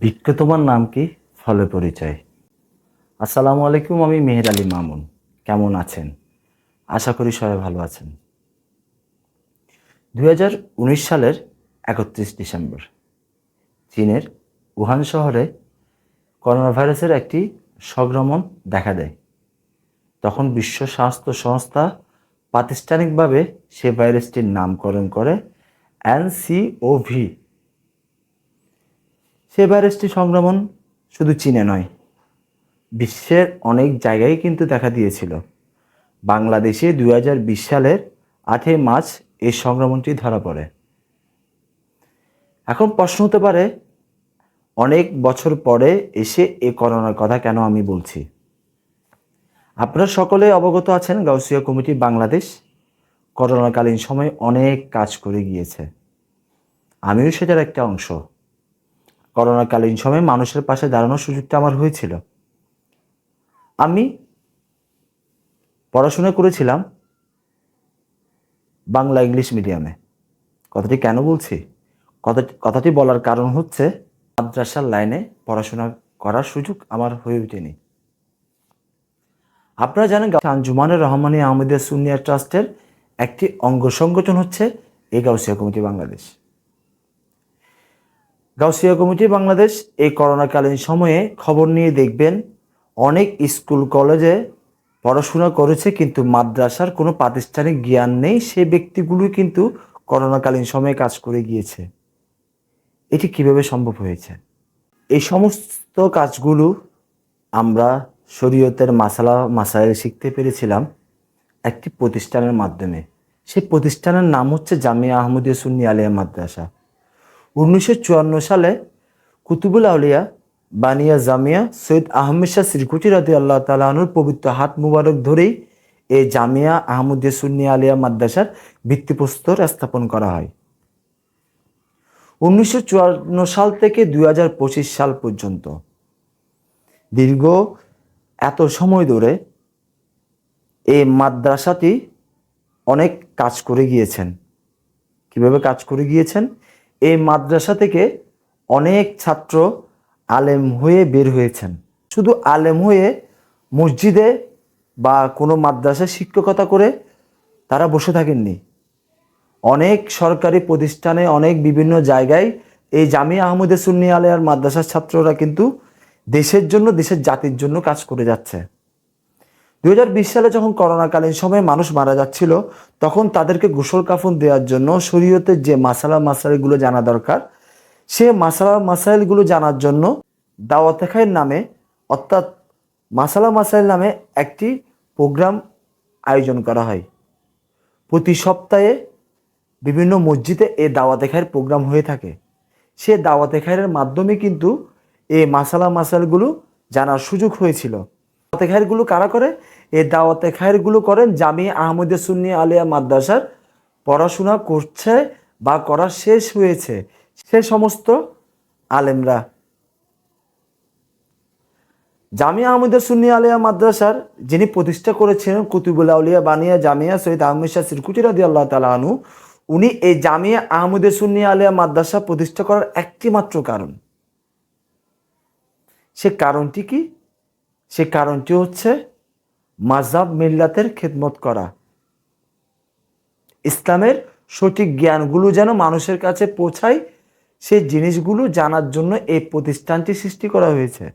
ভিক্ষ তোমার নাম কি? ফলে পরিচয়। আসসালামু আলাইকুম, আমি মেহের আলী মামুন। কেমন আছেন? আশা করি সবাই ভালো আছেন। 2019 সালের 31 ডিসেম্বর চীনের উহান শহরে করোনা ভাইরাসের একটি সংক্রমণ দেখা দেয়। তখন বিশ্ব স্বাস্থ্য সংস্থা প্রাতিষ্ঠানিকভাবে সে ভাইরাসটির নামকরণ করে এনসিওভি। সে ভাইরাসটি সংক্রমণ শুধু চীনে নয়, বিশ্বের অনেক জায়গায় কিন্তু দেখা দিয়েছিল। বাংলাদেশে 2020 সালের 8ই মার্চ এই সংক্রমণটি ধরা পড়ে। এখন প্রশ্ন হতে পারে, অনেক বছর পরে এসে এই করোনার কথা কেন আমি বলছি? আপনারা সকলে অবগত আছেন, গাউসিয়া কমিটি বাংলাদেশ করোনাকালীন সময়ে অনেক কাজ করে গিয়েছে। আমিও সেটার একটা অংশ। করোনাকালীন সময়ে মানুষের পাশে দাঁড়ানোর সুযোগটা আমার হয়েছিল। আমি পড়াশোনা করেছিলাম বাংলা ইংলিশ মিডিয়ামে। কথাটি কেন বলছি? কথাটি বলার কারণ হচ্ছে, মাদ্রাসার লাইনে পড়াশোনা করার সুযোগ আমার হয়ে ওঠেনি। আপনারা জানেন, আঞ্জুমানের রহমানিয়া আহমদিয়া সুন্নিয়া ট্রাস্টের একটি অঙ্গ সংগঠন হচ্ছে এই গাউসিয়া কমিটি বাংলাদেশ। গাউসিয়া কমিটি বাংলাদেশ এই করোনাকালীন সময়ে খবর নিয়ে দেখবেন, অনেক স্কুল কলেজে পড়াশোনা করেছে কিন্তু মাদ্রাসার কোনো প্রাতিষ্ঠানিক জ্ঞান নেই, সেই ব্যক্তিগুলোই কিন্তু করোনাকালীন সময়ে কাজ করে গিয়েছে। এটি কিভাবে সম্ভব হয়েছে? এই সমস্ত কাজগুলো আমরা শরীয়তের মাসাইল শিখতে পেরেছিলাম একটি প্রতিষ্ঠানের মাধ্যমে। সেই প্রতিষ্ঠানের নাম হচ্ছে জামিয়া আহমদিয়া সুন্নি আলিয়া মাদ্রাসা। 1954 সালে কুতুবুল আউলিয়া বানিয়া জামিয়া সৈয়দ আহমেদ শাহ শ্রীকুটি রাদিয়াল্লাহু তাআলা আনহুর পবিত্র হাত মুবারক ধরেই এই জামিয়া আহমদিয়া সুন্নি আলিয়া মাদ্রাসার ভিত্তিপ্রস্তর স্থাপন করা হয়। 1954 সাল থেকে 2025 সাল পর্যন্ত দীর্ঘ এত সময় ধরে এই মাদ্রাসাটি অনেক কাজ করে গিয়েছেন। কিভাবে কাজ করে গিয়েছেন? এই মাদ্রাসা থেকে অনেক ছাত্র আলেম হয়ে বের হয়েছেন। শুধু আলেম হয়ে মসজিদে বা কোনো মাদ্রাসায় শিক্ষকতা করে তারা বসে থাকেননি। অনেক সরকারি প্রতিষ্ঠানে, অনেক বিভিন্ন জায়গায় এই জামিয়া আহমদিয়া সুন্নি আলিয়ার মাদ্রাসার ছাত্ররা কিন্তু দেশের জন্য, দেশের জাতির জন্য কাজ করে যাচ্ছে। 2020 সালে যখন করোনাকালীন সময়ে মানুষ মারা যাচ্ছিল, তখন তাদেরকে গোসল কাফন দেওয়ার জন্য শরীয়তের যে মাসাইলগুলো জানা দরকার, সে মাসাইলগুলো জানার জন্য দাওয়াতে খায়ের নামে, অর্থাৎ মাসাইল নামে একটি প্রোগ্রাম আয়োজন করা হয়। প্রতি সপ্তাহে বিভিন্ন মসজিদে এই দাওয়াতে খায়ের প্রোগ্রাম হয়ে থাকে। সে দাওয়াতে খায়ের মাধ্যমে কিন্তু এই মাসাইলগুলো জানার সুযোগ হয়েছিল। দাওয়াতে খায়েরগুলো কারা করে? এই দাওয়াতে খায়েরগুলো করেন জামিয়া আহমদিয়া সুন্নি আলিয়া মাদ্রাসার পড়াশোনা করছে বা করা শেষ হয়েছে সে সমস্ত আলেমরা। জামিয়া আহমদিয়া সুন্নি আলিয়া মাদ্রাসার যিনি প্রতিষ্ঠা করেছিলেন কুতুবুল আউলিয়া বানিয়া জামিয়া সৈয়দ আহমেদ শাহ শ্রীকুটি রাদিয়াল্লাহু তাআলা আনহু, উনি এই জামিয়া আহমদিয়া সুন্নি আলিয়া মাদ্রাসা প্রতিষ্ঠা করার একটি মাত্র কারণ। সে কারণটি কি? সে কারণটি হচ্ছে মাযহাব মিল্লাতের খেদমত করা। ইসলামের সঠিক জ্ঞানগুলো যেন মানুষের কাছে পৌঁছায়, সেই জিনিসগুলো জানার জন্য এই প্রতিষ্ঠানটি সৃষ্টি করা হয়েছে।